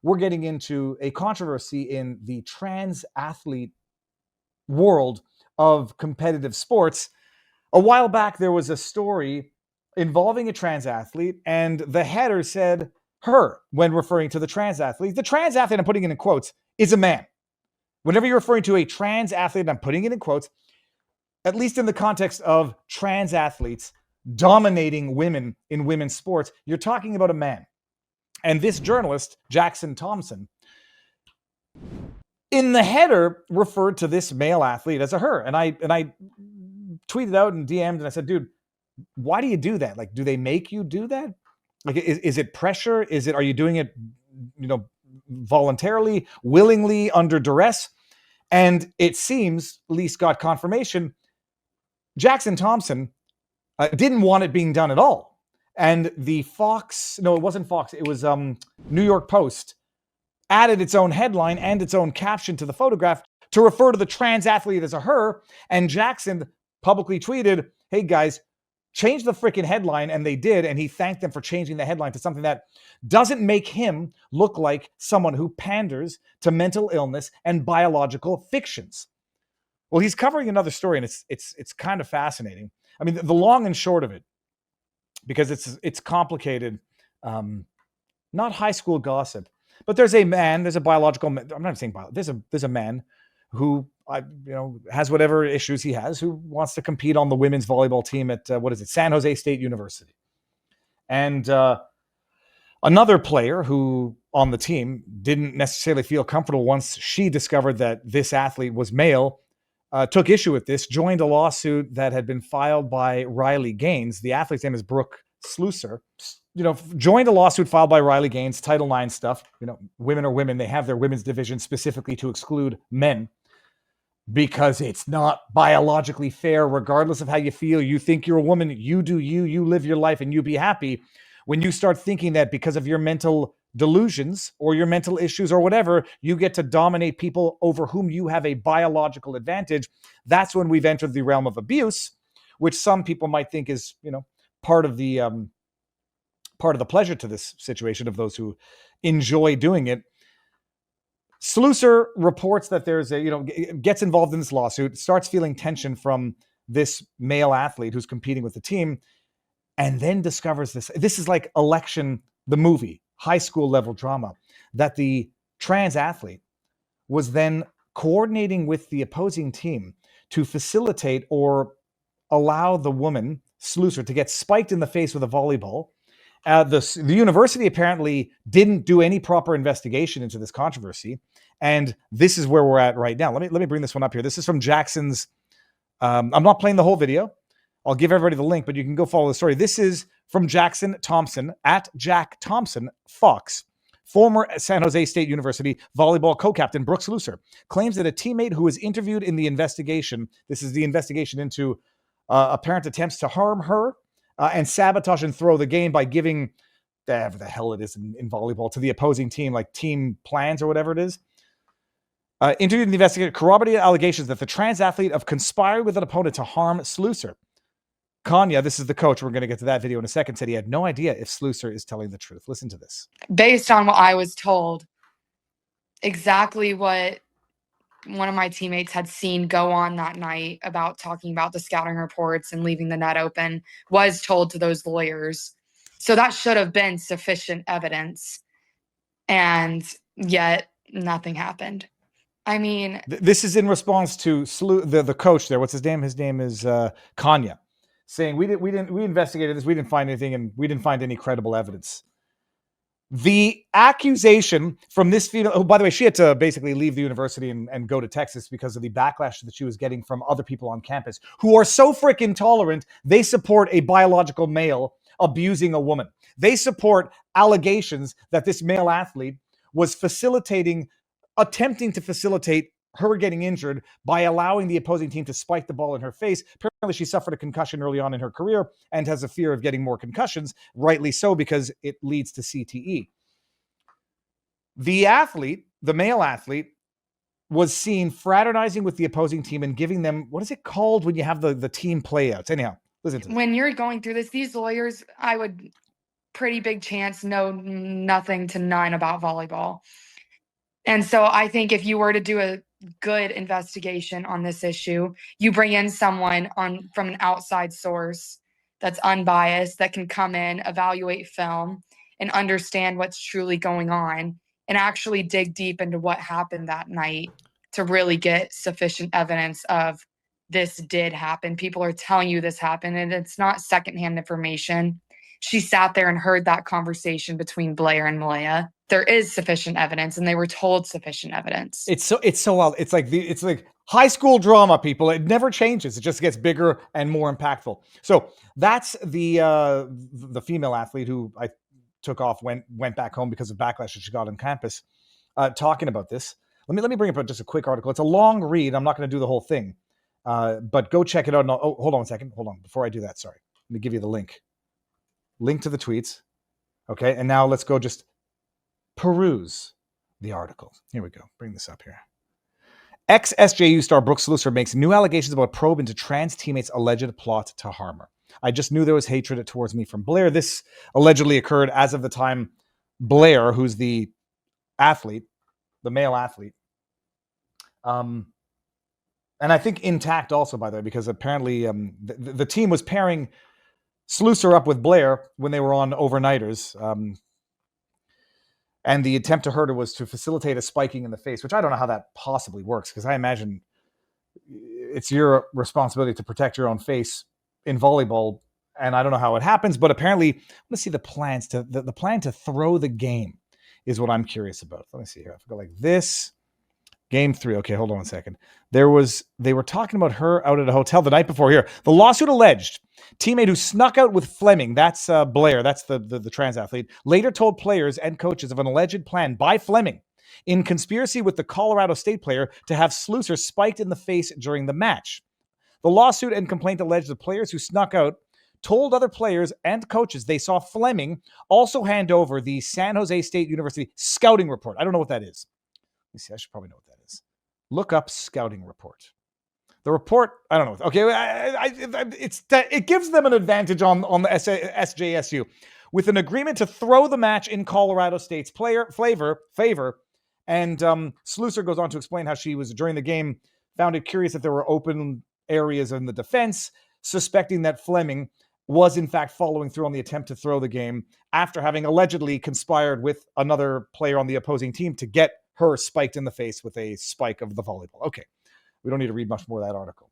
we're getting into a controversy in the trans athlete world of competitive sports. A while back, there was a story involving a trans athlete, and the header said her when referring to the trans athlete. The trans athlete, I'm putting it in quotes, is a man. Whenever you're referring to a trans athlete, I'm putting it in quotes, at least in the context of trans athletes dominating women in women's sports, you're talking about a man. And this journalist, Jackson Thompson, in the header referred to this male athlete as a her. And I tweeted out and DM'd and I said, dude, why do you do that? Like, do they make you do that? Like, is it pressure? Are you doing it, voluntarily, willingly, under duress? And it seems, at least got confirmation, Jackson Thompson didn't want it being done at all. And the Fox, no, it wasn't Fox, it was New York Post, added its own headline and its own caption to the photograph to refer to the trans athlete as a her. And Jackson publicly tweeted, hey guys, change the freaking headline. And they did. And he thanked them for changing the headline to something that doesn't make him look like someone who panders to mental illness and biological fictions. Well, he's covering another story, and it's kind of fascinating. I mean, the long and short of it, because it's complicated, not high school gossip, but there's a biological, I'm not saying there's a man who has whatever issues he has, who wants to compete on the women's volleyball team at San Jose State University. And another player who on the team didn't necessarily feel comfortable once she discovered that this athlete was male, took issue with this, joined a lawsuit that had been filed by Riley Gaines. The athlete's name is Brooke Slusser. Joined a lawsuit filed by Riley Gaines, Title IX stuff. Women are women. They have their women's division specifically to exclude men because it's not biologically fair, regardless of how you feel. You think you're a woman, you do you live your life and you be happy. When you start thinking that because of your mental delusions or your mental issues or whatever, you get to dominate people over whom you have a biological advantage, that's when we've entered the realm of abuse, which some people might think is, part of the pleasure to this situation of those who enjoy doing it. Slusser reports that there's gets involved in this lawsuit, starts feeling tension from this male athlete who's competing with the team, and then discovers this. This is like Election, the movie, high school level drama, that the trans athlete was then coordinating with the opposing team to facilitate or allow the woman, Slusser, to get spiked in the face with a volleyball. The university apparently didn't do any proper investigation into this controversy. And this is where we're at right now. Let me bring this one up here. This is from Jackson's. I'm not playing the whole video. I'll give everybody the link, but you can go follow the story. This is from Jackson Thompson at Jack Thompson Fox. Former San Jose State University volleyball co-captain Brooke Slusser claims that a teammate who was interviewed in the investigation, this is the investigation into apparent attempts to harm her and sabotage and throw the game by giving whatever the hell it is in volleyball to the opposing team, like team plans or whatever it is. Interviewed in the investigator corroborated allegations that the trans athlete have conspired with an opponent to harm Slusser. Kanya, this is the coach, we're going to get to that video in a second, said he had no idea if Slusser is telling the truth. Listen to this. Based on what I was told, exactly what one of my teammates had seen go on that night about talking about the scouting reports and leaving the net open was told to those lawyers. So that should have been sufficient evidence. And yet nothing happened. I mean, this is in response to the coach there. What's his name? His name is Kanya, saying we investigated this, we didn't find anything, and we didn't find any credible evidence. The accusation from this female, oh, by the way, she had to basically leave the university and go to Texas because of the backlash that she was getting from other people on campus who are so freaking tolerant, they support a biological male abusing a woman. They support allegations that this male athlete was attempting to facilitate her getting injured by allowing the opposing team to spike the ball in her face. Apparently, she suffered a concussion early on in her career and has a fear of getting more concussions, rightly so, because it leads to CTE. The athlete, the male athlete, was seen fraternizing with the opposing team and giving them, what is it called when you have the team playouts? Anyhow, listen to this. When you're going through this, these lawyers, I would pretty big chance know nothing to none about volleyball. And so I think if you were to do a good investigation on this issue, you bring in someone from an outside source that's unbiased, that can come in, evaluate film, and understand what's truly going on, and actually dig deep into what happened that night to really get sufficient evidence of this did happen. People are telling you this happened, and it's not secondhand information. She sat there and heard that conversation between Blair and Malia. There is sufficient evidence, and they were told sufficient evidence. It's so wild. It's like high school drama, people. It never changes. It just gets bigger and more impactful. So that's the female athlete who I took off, went back home because of backlash that she got on campus, talking about this. Let me bring up just a quick article. It's a long read. I'm not going to do the whole thing, but go check it out. Oh, hold on a second. Hold on. Before I do that, sorry. Let me give you the link to the tweets. Okay, and now let's go just peruse the article. Here we go. Bring this up here. Ex-SJU star Brooke Slusser makes new allegations about probe into trans teammates' alleged plot to harm her. I just knew there was hatred towards me from Blair. This allegedly occurred as of the time Blair, who's the athlete, the male athlete, and I think intact also, by the way, because apparently the team was pairing Slusser up with Blair when they were on overnighters. And the attempt to hurt her was to facilitate a spiking in the face, which I don't know how that possibly works, because I imagine it's your responsibility to protect your own face in volleyball, and I don't know how it happens, but apparently, let's see the plans to the plan to throw the game is what I'm curious about. Let me see here. I forgot like this. Game 3. Okay, hold on a second. They were talking about her out at a hotel the night before here. The lawsuit alleged teammate who snuck out with Fleming, that's Blair, that's the trans athlete, later told players and coaches of an alleged plan by Fleming in conspiracy with the Colorado State player to have Slusser spiked in the face during the match. The lawsuit and complaint alleged the players who snuck out told other players and coaches they saw Fleming also hand over the San Jose State University scouting report. I don't know what that is. Let me see. I should probably know what that is. Look up scouting report. The report, I don't know. Okay, it gives them an advantage on the SJSU with an agreement to throw the match in Colorado State's favor. And Slusser goes on to explain how she was, during the game, found it curious that there were open areas in the defense, suspecting that Fleming was in fact following through on the attempt to throw the game after having allegedly conspired with another player on the opposing team to get her spiked in the face with a spike of the volleyball. Okay, we don't need to read much more of that article.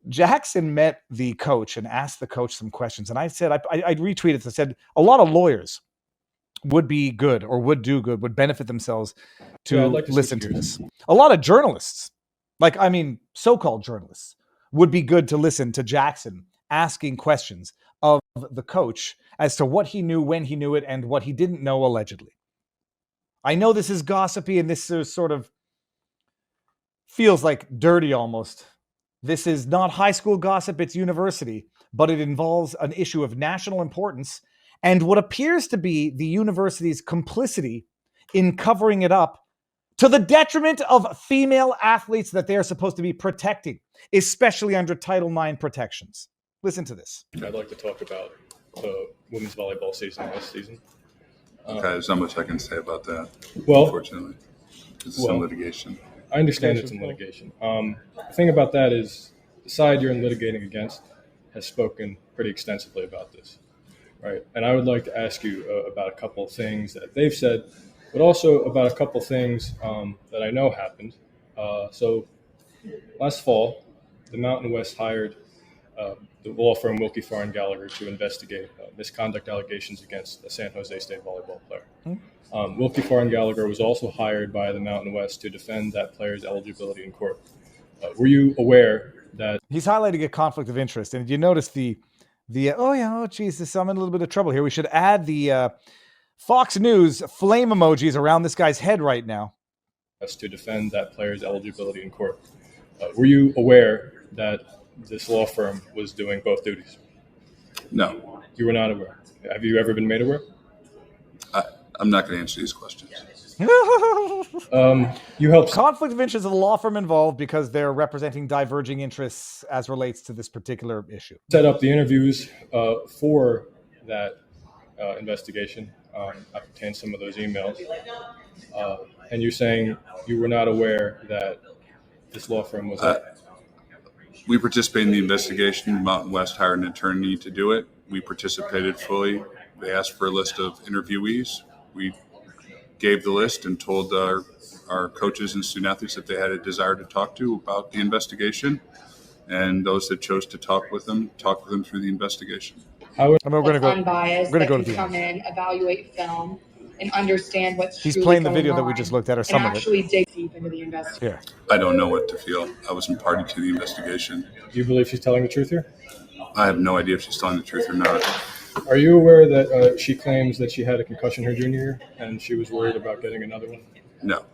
Jackson met the coach and asked the coach some questions. And I said, I retweeted, I said, a lot of lawyers would be good or would do good, would benefit themselves to listen to this. A lot of journalists, so-called journalists, would be good to listen to Jackson asking questions of the coach as to what he knew, when he knew it, and what he didn't know allegedly. I know this is gossipy and this is sort of feels like dirty almost. This is not high school gossip, it's university, but it involves an issue of national importance and what appears to be the university's complicity in covering it up to the detriment of female athletes that they are supposed to be protecting, especially under Title IX protections. Listen to this. I'd like to talk about the women's volleyball season this season. Okay, there's not much I can say about that, well, unfortunately. It's some litigation. I understand it's in litigation. The thing about that is the side you're litigating against has spoken pretty extensively about this, right? And I would like to ask you about a couple of things that they've said, but also about a couple of things that I know happened. So last fall, the Mountain West hired the law firm Wilkie Farr and Gallagher to investigate misconduct allegations against a San Jose State volleyball player. Wilkie Farr and Gallagher was also hired by the Mountain West to defend that player's eligibility in court. Were you aware that he's highlighting a conflict of interest? And you notice the Jesus, I'm in a little bit of trouble here. We should add the Fox News flame emojis around this guy's head right now. To defend that player's eligibility in court. Were you aware that this law firm was doing both duties? No. You were not aware. Have you ever been made aware? I'm not going to answer these questions. You helped. Conflict of interest of the law firm involved because they're representing diverging interests as relates to this particular issue. Set up the interviews for that investigation. I've obtained some of those emails. And you're saying you were not aware that this law firm was We participated in the investigation. Mountain West hired an attorney to do it. We participated fully. They asked for a list of interviewees. We gave the list and told our coaches and student athletes that they had a desire to talk to about the investigation. And those that chose to talk with them through the investigation. How And we're going to go. Unbiased, We're going to that go to can the come end. in, evaluate film, and understand what's He's truly playing the going video that we on, just looked at, or and some of it. actually dig deep into the investigation. Here. I don't know what to feel. I wasn't party to the investigation. do you believe she's telling the truth here? I have no idea if she's telling the truth or not. Are you aware that she claims that she had a concussion her junior year and she was worried about getting another one? No.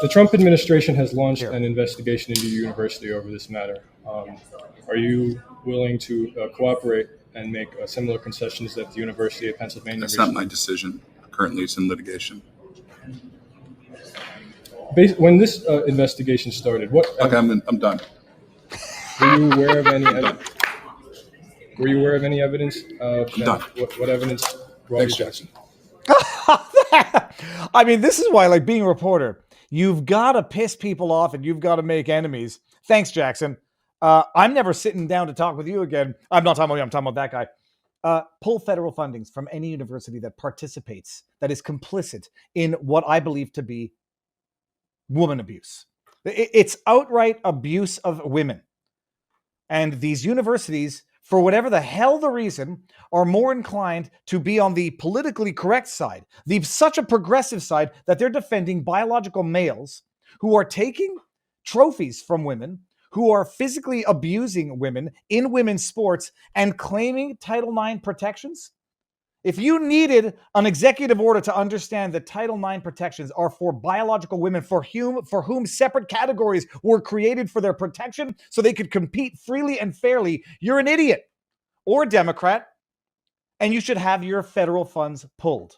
The Trump administration has launched Here. an investigation into your university over this matter. Are you willing to cooperate and make similar concessions that the University of Pennsylvania? That's not my decision. Currently, it's in litigation. When this investigation started, what Okay, I'm done. were you aware of any evidence? Were you aware of any evidence? Done. What evidence? Thanks, Jackson. I mean, this is why, like, being a reporter, you've got to piss people off and you've got to make enemies. Thanks, Jackson. I'm never sitting down to talk with you again. I'm not talking about you. I'm talking about that guy. Pull federal fundings from any university that participates, that is complicit in what I believe to be woman abuse. It's outright abuse of women. And these universities, for whatever the hell the reason, are more inclined to be on the politically correct side, such a progressive side that they're defending biological males who are taking trophies from women, who are physically abusing women in women's sports and claiming Title IX protections. If you needed an executive order to understand that Title IX protections are for biological women for whom separate categories were created for their protection so they could compete freely and fairly, you're an idiot or a Democrat, and you should have your federal funds pulled.